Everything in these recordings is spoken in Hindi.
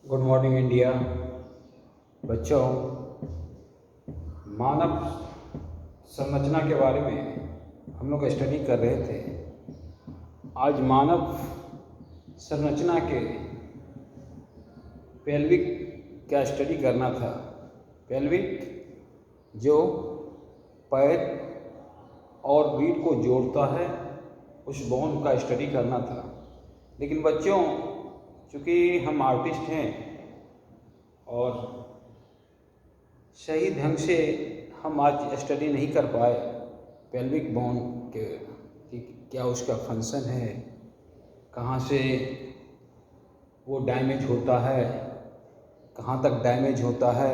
Good morning India. बच्चों, मानव संरचना के बारे में हम लोग स्टडी कर रहे थे। आज मानव संरचना के पेल्विक का स्टडी करना था। पेल्विक जो पैर और रीढ़ को जोड़ता है, उस बोन का स्टडी करना था। लेकिन बच्चों, चूँकि हम आर्टिस्ट हैं और सही ढंग से हम आज स्टडी नहीं कर पाए पेल्विक बोन के कि क्या उसका फंक्शन है, कहाँ से वो डैमेज होता है, कहाँ तक डैमेज होता है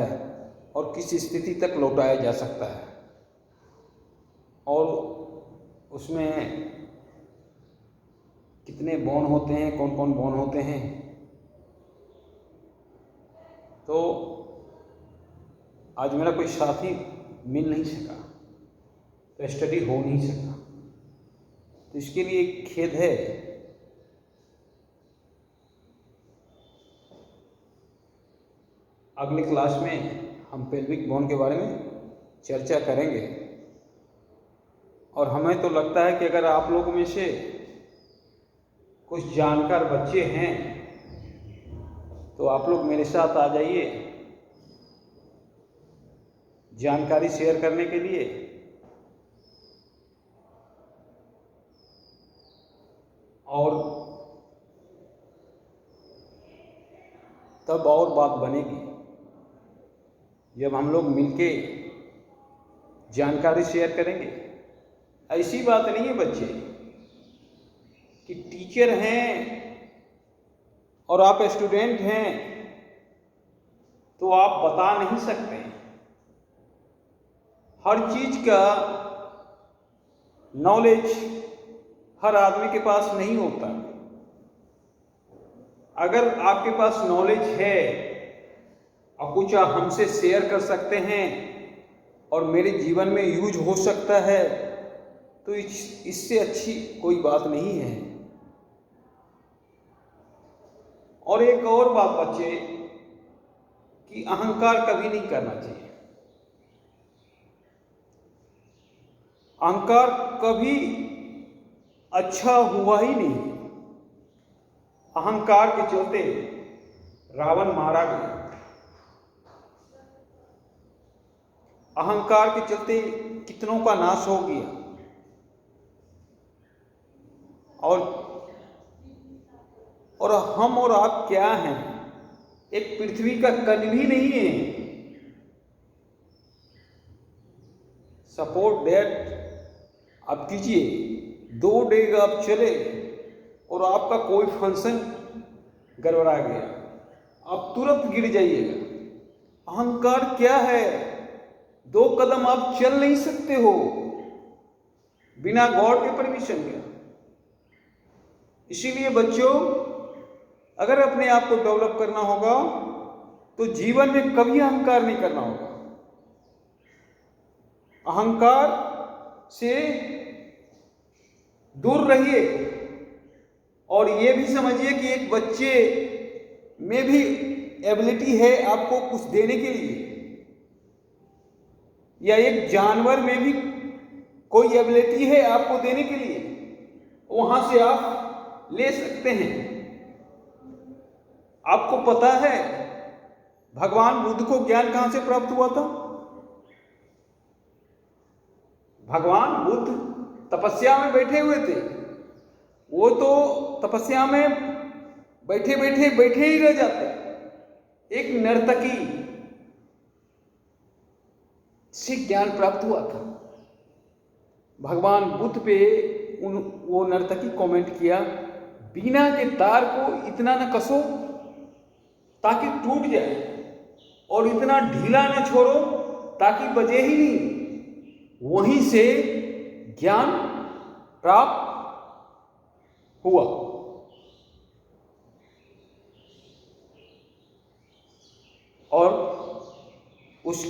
और किस स्थिति तक लौटाया जा सकता है, और उसमें कितने बोन होते हैं, कौन कौन बोन होते हैं। तो आज मेरा कोई साथी मिल नहीं सका, तो स्टडी हो नहीं सका, तो इसके लिए खेद है। अगली क्लास में हम पेल्विक बोन के बारे में चर्चा करेंगे। और हमें तो लगता है कि अगर आप लोगों में से कुछ जानकार बच्चे हैं तो आप लोग मेरे साथ आ जाइए जानकारी शेयर करने के लिए। और तब और बात बनेगी जब हम लोग मिलके जानकारी शेयर करेंगे। ऐसी बात नहीं है बच्चे कि टीचर हैं और आप स्टूडेंट हैं तो आप बता नहीं सकते। हर चीज़ का नॉलेज हर आदमी के पास नहीं होता। अगर आपके पास नॉलेज है और कुछ आप हमसे शेयर कर सकते हैं और मेरे जीवन में यूज हो सकता है, तो इससे अच्छी कोई बात नहीं है। और एक और बात बच्चे, कि अहंकार कभी नहीं करना चाहिए। अहंकार कभी अच्छा हुआ ही नहीं। अहंकार के चलते रावण मारा गया। अहंकार के चलते कितनों का नाश हो गया। और हम और आप क्या हैं? एक पृथ्वी का कण भी नहीं है। सपोर्ट दैट आप कीजिए, 2 डेग आप चले और आपका कोई फंक्शन गड़बड़ा गया, आप तुरंत गिर जाइएगा। अहंकार क्या है? 2 कदम आप चल नहीं सकते हो बिना गॉड के परमिशन के। इसीलिए बच्चों, अगर अपने आप को डेवलप करना होगा तो जीवन में कभी अहंकार नहीं करना होगा। अहंकार से दूर रहिए और ये भी समझिए कि एक बच्चे में भी एबिलिटी है आपको कुछ देने के लिए, या एक जानवर में भी कोई एबिलिटी है आपको देने के लिए, वहां से आप ले सकते हैं। आपको पता है भगवान बुद्ध को ज्ञान कहां से प्राप्त हुआ था? भगवान बुद्ध तपस्या में बैठे हुए थे। वो तो तपस्या में बैठे ही रह जाते। एक नर्तकी से ज्ञान प्राप्त हुआ था। भगवान बुद्ध पे वो नर्तकी कमेंट किया, बीना के तार को इतना न कसो ताकि टूट जाए, और इतना ढीला न छोड़ो ताकि बजे ही नहीं। वहीं से ज्ञान प्राप्त हुआ। और उस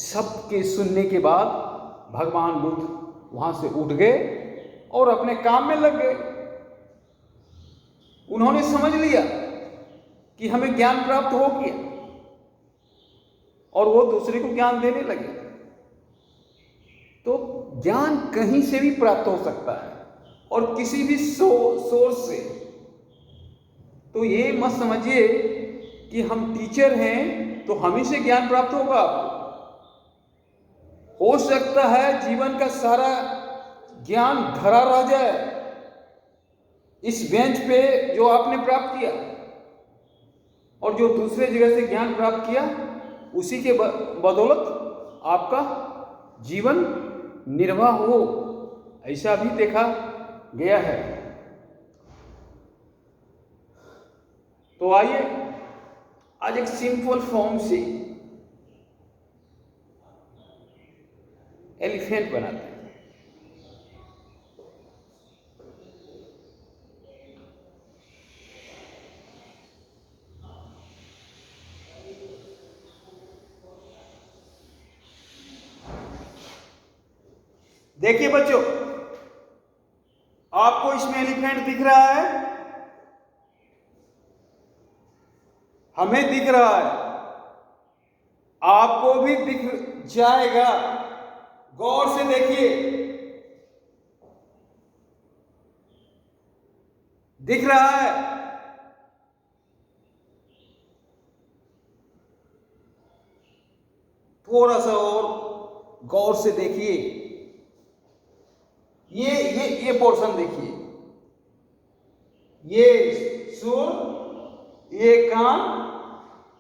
शब्द के सुनने के बाद भगवान बुद्ध वहां से उठ गए और अपने काम में लग गए। उन्होंने समझ लिया कि हमें ज्ञान प्राप्त हो गया और वो दूसरे को ज्ञान देने लगे। तो ज्ञान कहीं से भी प्राप्त हो सकता है और किसी भी सोर्स से। तो ये मत समझिए कि हम टीचर हैं तो हमें से ज्ञान प्राप्त होगा आपको। हो सकता है जीवन का सारा ज्ञान धरा रह जाए इस बेंच पे जो आपने प्राप्त किया, और जो दूसरे जगह से ज्ञान प्राप्त किया उसी के बदौलत आपका जीवन निर्वाह हो, ऐसा भी देखा गया है। तो आइए आज एक सिंपल फॉर्म से एलिफेंट बनाते हैं। देखिए बच्चों, आपको इसमें एलिफेंट दिख रहा है, हमें दिख रहा है, आपको भी दिख जाएगा। गौर से देखिए, दिख रहा है। थोड़ा सा और गौर से देखिए, ये पोर्शन देखिए, ये सुर, ये कान।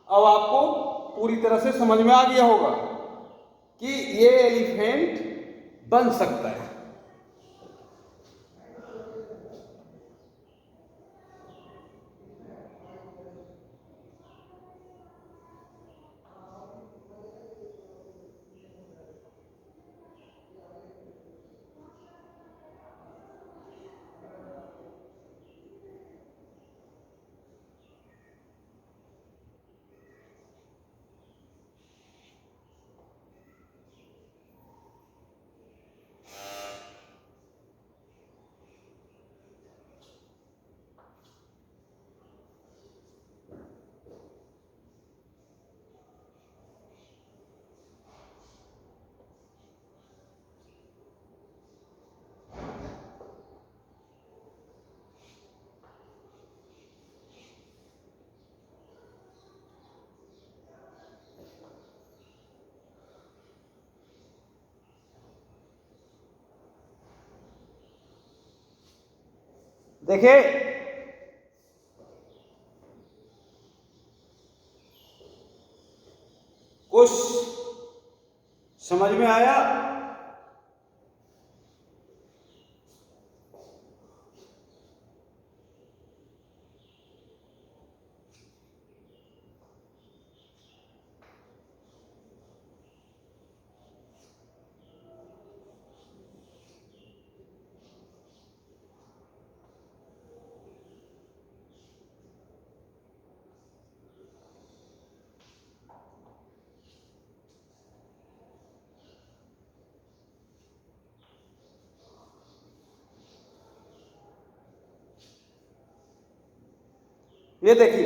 अब आपको पूरी तरह से समझ में आ गया होगा कि ये एलिफेंट बन सकता है। देखिए, कुछ समझ में आया? ये देखिए,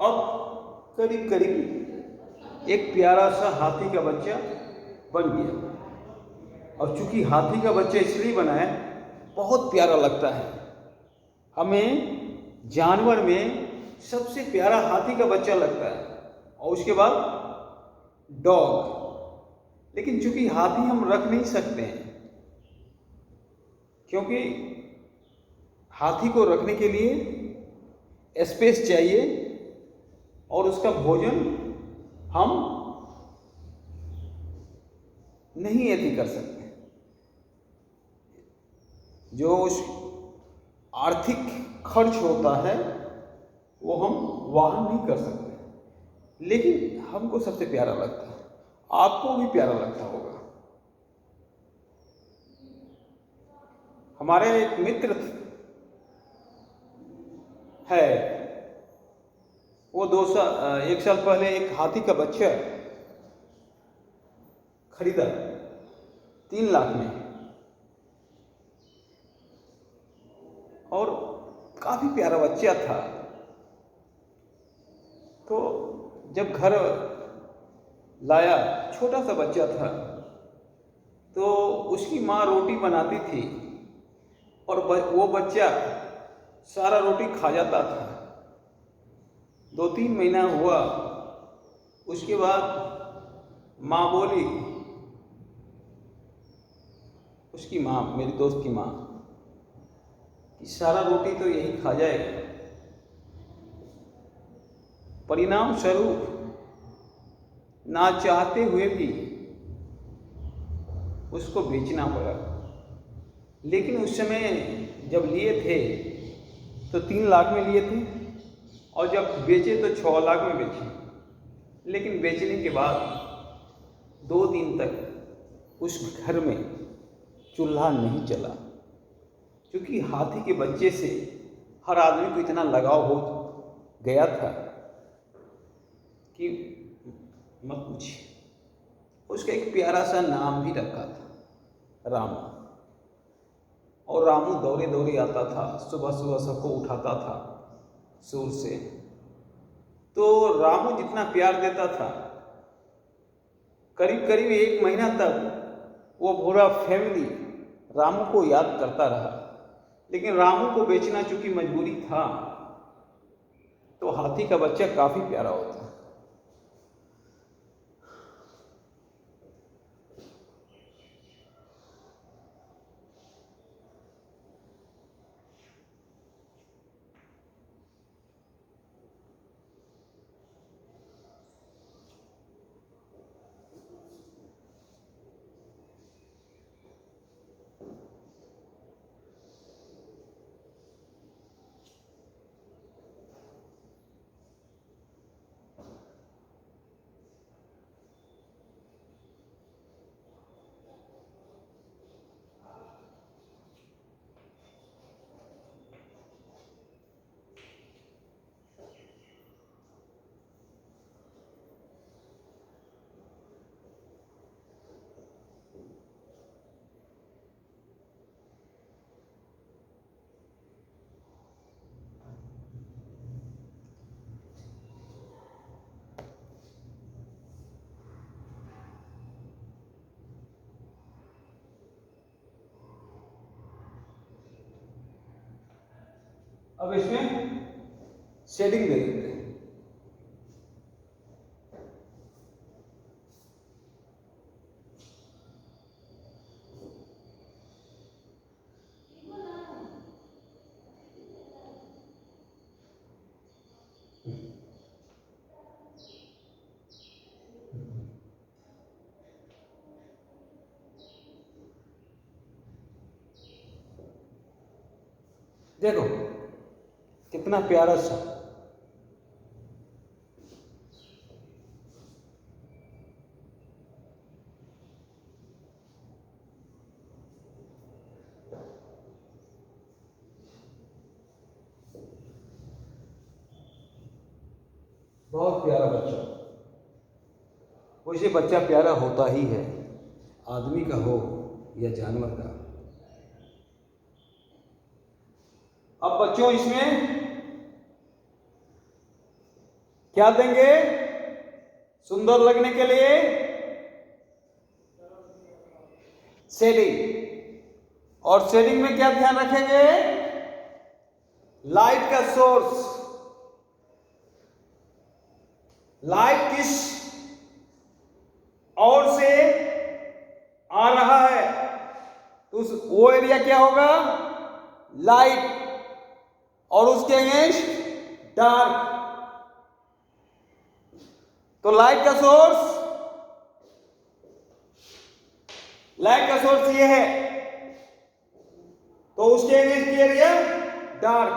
अब करीब करीब एक प्यारा सा हाथी का बच्चा बन गया। और चूंकि हाथी का बच्चा इसलिए बना है, बहुत प्यारा लगता है हमें। जानवर में सबसे प्यारा हाथी का बच्चा लगता है, और उसके बाद डॉग। लेकिन चूंकि हाथी हम रख नहीं सकते हैं, क्योंकि हाथी को रखने के लिए स्पेस चाहिए और उसका भोजन हम नहीं ऐसी कर सकते। जो उस आर्थिक खर्च होता है वो हम वहन नहीं कर सकते। लेकिन हमको सबसे प्यारा लगता है, आपको भी प्यारा लगता होगा। हमारे एक मित्र है, वो 1 साल पहले एक हाथी का बच्चा खरीदा 3 लाख में, और काफी प्यारा बच्चा था। तो जब घर लाया, छोटा सा बच्चा था, तो उसकी माँ रोटी बनाती थी और वो बच्चा सारा रोटी खा जाता था। 2-3 महीना हुआ, उसके बाद माँ बोली, उसकी माँ, मेरी दोस्त की माँ, कि सारा रोटी तो यही खा जाएगा। परिणाम स्वरूप ना चाहते हुए भी उसको बेचना पड़ा। लेकिन उस समय जब लिए थे तो 3 लाख में लिए थे, और जब बेचे तो 6 लाख में बेचे। लेकिन बेचने के बाद 2 दिन तक उस घर में चूल्हा नहीं चला, क्योंकि हाथी के बच्चे से हर आदमी को इतना लगाव हो गया था कि मत पूछिए। उसका एक प्यारा सा नाम भी रखा था, रामू। और रामू दौड़े दौड़े आता था, सुबह सुबह सबको उठाता था सूर से। तो रामू जितना प्यार देता था, करीब करीब 1 महीना तक वो पूरा फैमिली रामू को याद करता रहा। लेकिन रामू को बेचना चूंकि मजबूरी था, तो हाथी का बच्चा काफी प्यारा होता। अब इसमें शेडिंग दे देते हैं। देखो कितना प्यारा सा। बहुत प्यारा बच्चा। वैसे बच्चा प्यारा होता ही है, आदमी का हो या जानवर का। अब बच्चों इसमें क्या देंगे सुंदर लगने के लिए? शेडिंग। और शेडिंग में क्या ध्यान रखेंगे? लाइट का सोर्स। लाइट किस और से आ रहा है, तो वो एरिया क्या होगा? लाइट। और उसके अगेंस्ट डार्क। तो लाइट का सोर्स ये है, तो उसके अगेंस्ट क्या एरिया? डार्क।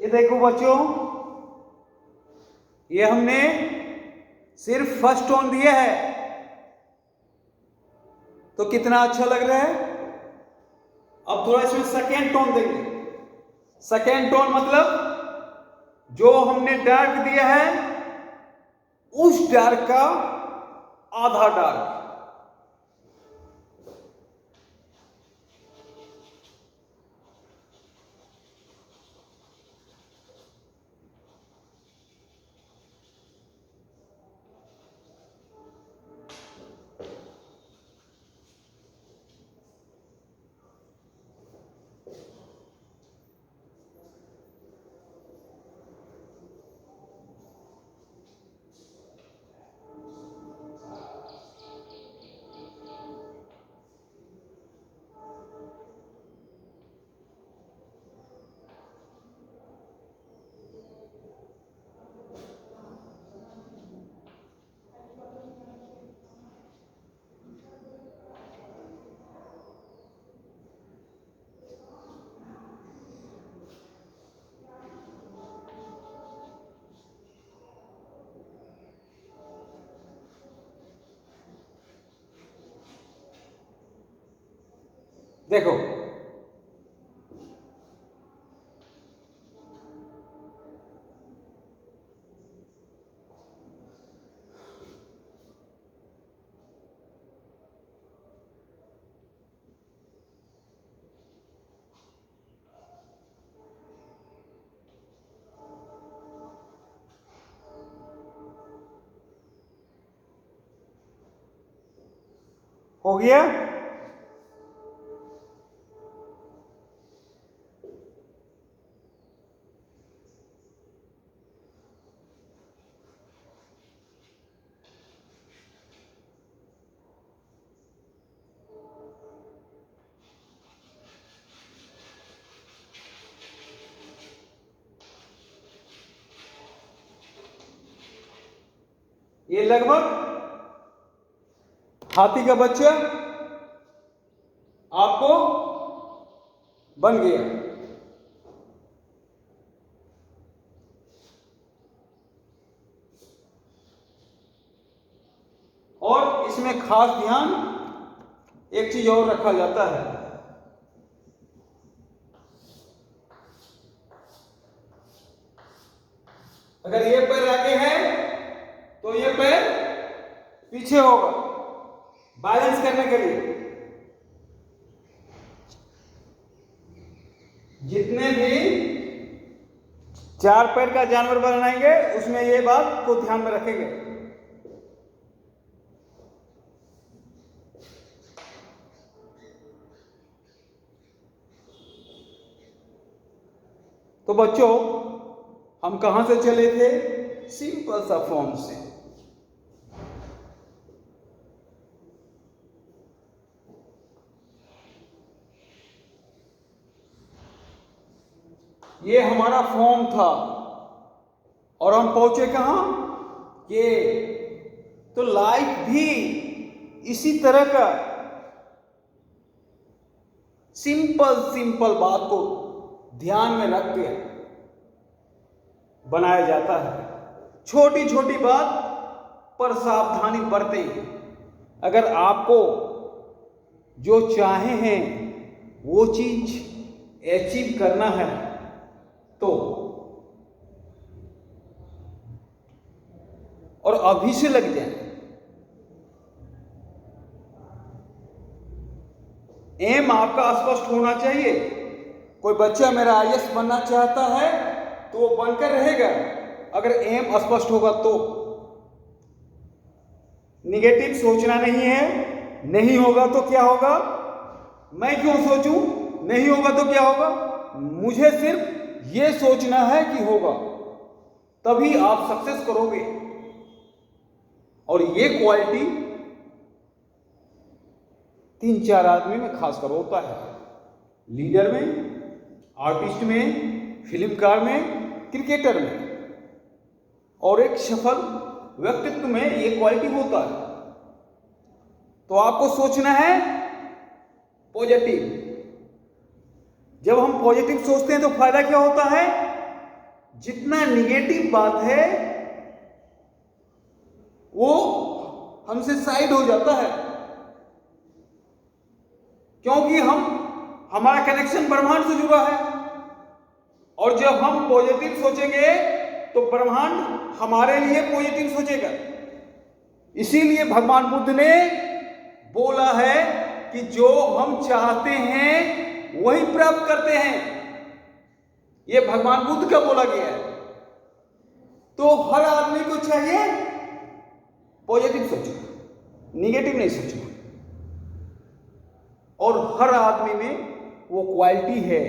ये देखो बच्चों, ये हमने सिर्फ फर्स्ट टोन दिया है तो कितना अच्छा लग रहा है। अब थोड़ा इसमें सेकेंड टोन देंगे। सेकेंड टोन मतलब जो हमने डार्क दिया है उस डार्क का आधा डार्क। देखो हो गया। ये लगभग हाथी का बच्चा आपको बन गया। और इसमें खास ध्यान एक चीज और रखा जाता है। अगर ये पैर आगे है तो ये पैर पीछे होगा बैलेंस करने के लिए। जितने भी चार पैर का जानवर बनाएंगे उसमें ये बात को ध्यान में रखेंगे। तो बच्चों हम कहां से चले थे? सिंपल सा फॉर्म से। ये हमारा फॉर्म था और हम पहुंचे कहां? ये तो लाइफ भी इसी तरह का सिंपल सिंपल बात को ध्यान में रख के बनाया जाता है। छोटी छोटी बात पर सावधानी बरतें। अगर आपको जो चाहे हैं वो चीज अचीव करना है तो और अभी से लग जाए। एम आपका स्पष्ट होना चाहिए। कोई बच्चा मेरा आईएएस बनना चाहता है तो वो बनकर रहेगा अगर एम स्पष्ट होगा तो। निगेटिव सोचना नहीं है। नहीं होगा तो क्या होगा? मैं क्यों सोचूं? नहीं होगा तो क्या होगा? मुझे सिर्फ ये सोचना है कि होगा, तभी आप सक्सेस करोगे। और ये क्वालिटी 3-4 आदमी में खासकर होता है। लीडर में, आर्टिस्ट में, फिल्मकार में, क्रिकेटर में और एक सफल व्यक्तित्व में ये क्वालिटी होता है। तो आपको सोचना है पॉजिटिव। जब हम पॉजिटिव सोचते हैं तो फायदा क्या होता है? जितना निगेटिव बात है वो हमसे साइड हो जाता है, क्योंकि हमारा कनेक्शन ब्रह्मांड से जुड़ा है। और जब हम पॉजिटिव सोचेंगे तो ब्रह्मांड हमारे लिए पॉजिटिव सोचेगा। इसीलिए भगवान बुद्ध ने बोला है कि जो हम चाहते हैं वही प्राप्त करते हैं। यह भगवान बुद्ध का बोला गया है। तो हर आदमी को चाहिए पॉजिटिव सोचना, निगेटिव नहीं सोचना। और हर आदमी में वो क्वालिटी है।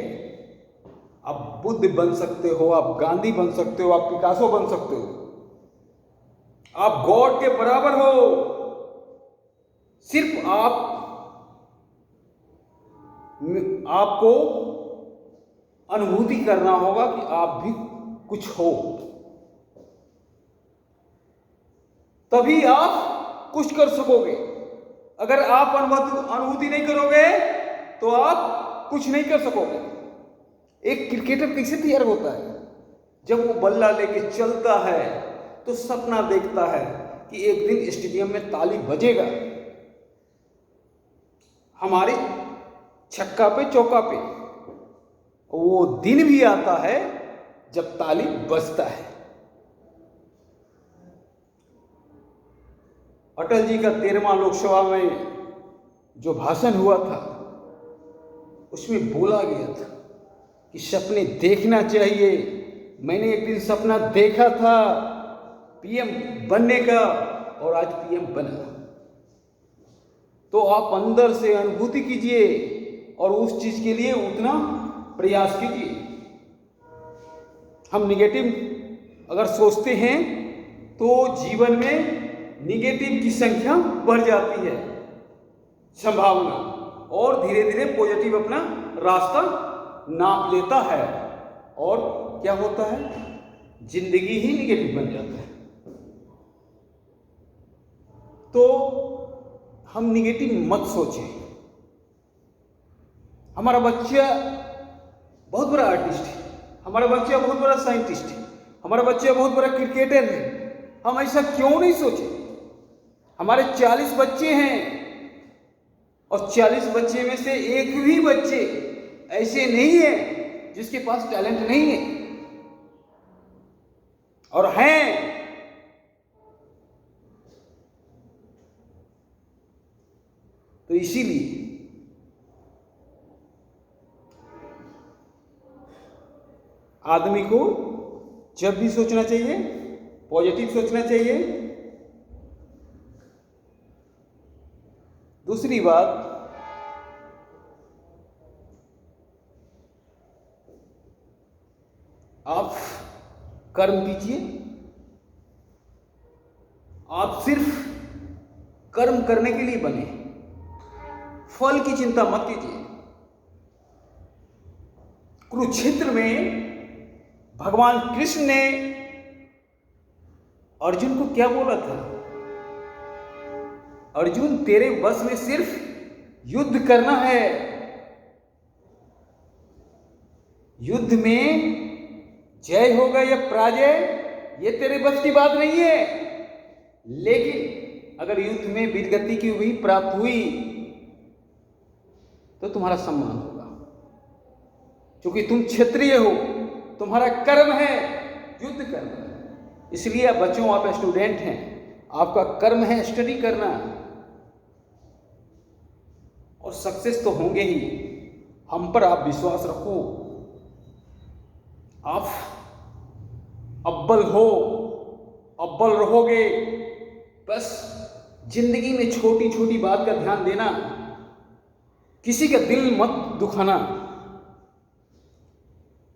आप बुद्ध बन सकते हो, आप गांधी बन सकते हो, आप पिकासो बन सकते हो, आप गॉड के बराबर हो। सिर्फ आपको अनुभूति करना होगा कि आप भी कुछ हो, तभी आप कुछ कर सकोगे। अगर आप अनुभूति नहीं करोगे तो आप कुछ नहीं कर सकोगे। एक क्रिकेटर कैसे तैयार होता है? जब वो बल्ला लेके चलता है तो सपना देखता है कि एक दिन स्टेडियम में ताली बजेगा, हमारे छक्का पे चौका पे। वो दिन भी आता है जब ताली बजता है। अटल जी का 13वां लोकसभा में जो भाषण हुआ था उसमें बोला गया था कि सपने देखना चाहिए। मैंने एक दिन सपना देखा था पीएम बनने का और आज पीएम बना। तो आप अंदर से अनुभूति कीजिए और उस चीज के लिए उतना प्रयास कीजिए। हम निगेटिव अगर सोचते हैं तो जीवन में निगेटिव की संख्या बढ़ जाती है, संभावना, और धीरे धीरे पॉजिटिव अपना रास्ता नाप लेता है और क्या होता है, जिंदगी ही निगेटिव बन जाता है। तो हम निगेटिव मत सोचें। हमारा बच्चा बहुत बड़ा आर्टिस्ट है, हमारा बच्चा बहुत बड़ा साइंटिस्ट है, हमारा बच्चा बहुत बड़ा क्रिकेटर है। हम ऐसा क्यों नहीं सोचे? हमारे 40 बच्चे हैं और 40 बच्चे में से एक भी बच्चे ऐसे नहीं है जिसके पास टैलेंट नहीं है, और हैं। तो इसीलिए आदमी को जब भी सोचना चाहिए पॉजिटिव सोचना चाहिए। दूसरी बात, आप कर्म कीजिए। आप सिर्फ कर्म करने के लिए बने, फल की चिंता मत कीजिए। कुरुक्षेत्र में भगवान कृष्ण ने अर्जुन को क्या बोला था? अर्जुन, तेरे बस में सिर्फ युद्ध करना है। युद्ध में जय होगा या पराजय ये तेरे बस की बात नहीं है। लेकिन अगर युद्ध में वीरगति की हुई प्राप्त हुई तो तुम्हारा सम्मान होगा, क्योंकि तुम क्षत्रिय हो, तुम्हारा कर्म है युद्ध करना। इसलिए आप बच्चों, आप स्टूडेंट हैं, आपका कर्म है स्टडी करना, और सक्सेस तो होंगे ही। हम पर आप विश्वास रखो, आप अव्वल हो, अव्वल रहोगे। बस जिंदगी में छोटी छोटी बात का ध्यान देना, किसी का दिल मत दुखाना,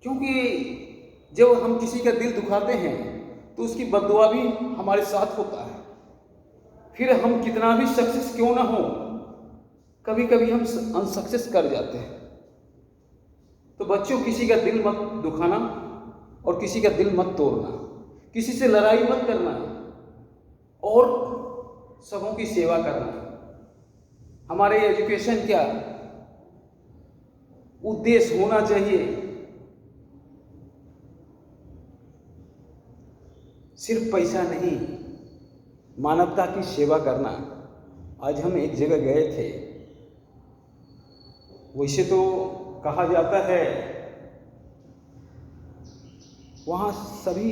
क्योंकि जब हम किसी का दिल दुखाते हैं तो उसकी बददुआ भी हमारे साथ होता है। फिर हम कितना भी सक्सेस क्यों ना हो, कभी कभी हम अनसक्सेस कर जाते हैं। तो बच्चों, किसी का दिल मत दुखाना और किसी का दिल मत तोड़ना, किसी से लड़ाई मत करना और सबों की सेवा करना। हमारे एजुकेशन क्या उद्देश्य होना चाहिए? सिर्फ पैसा नहीं, मानवता की सेवा करना। आज हम एक जगह गए थे, वैसे तो कहा जाता है वहाँ सभी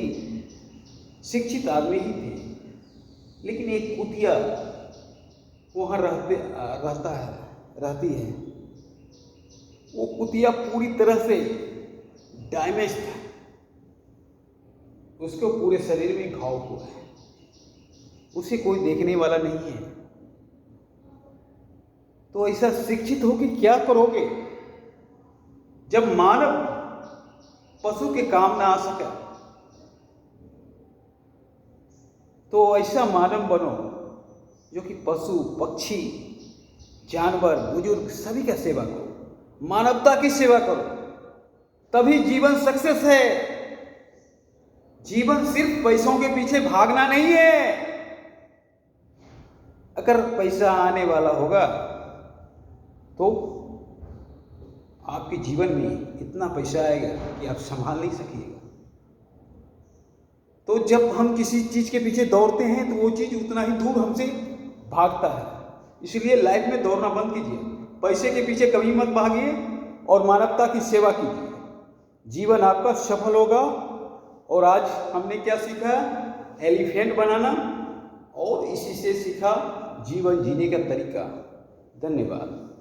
शिक्षित आदमी ही थे, लेकिन एक कुतिया वहाँ रहती है। वो कुतिया पूरी तरह से डैमेज था, उसको पूरे शरीर में घाव हुआ है, उसे कोई देखने वाला नहीं है। तो ऐसा शिक्षित हो कि क्या करोगे जब मानव पशु के काम ना आ सके? तो ऐसा मानव बनो जो कि पशु, पक्षी, जानवर, बुजुर्ग सभी का सेवा करो, मानवता की सेवा करो, तभी जीवन सक्सेस है। जीवन सिर्फ पैसों के पीछे भागना नहीं है। अगर पैसा आने वाला होगा तो आपके जीवन में इतना पैसा आएगा कि आप संभाल नहीं सकिएगा। तो जब हम किसी चीज के पीछे दौड़ते हैं तो वो चीज उतना ही दूर हमसे भागता है। इसलिए लाइफ में दौड़ना बंद कीजिए, पैसे के पीछे कभी मत भागिए और मानवता की सेवा कीजिए, जीवन आपका सफल होगा। और आज हमने क्या सीखा? एलिफेंट बनाना, और इसी से सीखा जीवन जीने का तरीका। धन्यवाद।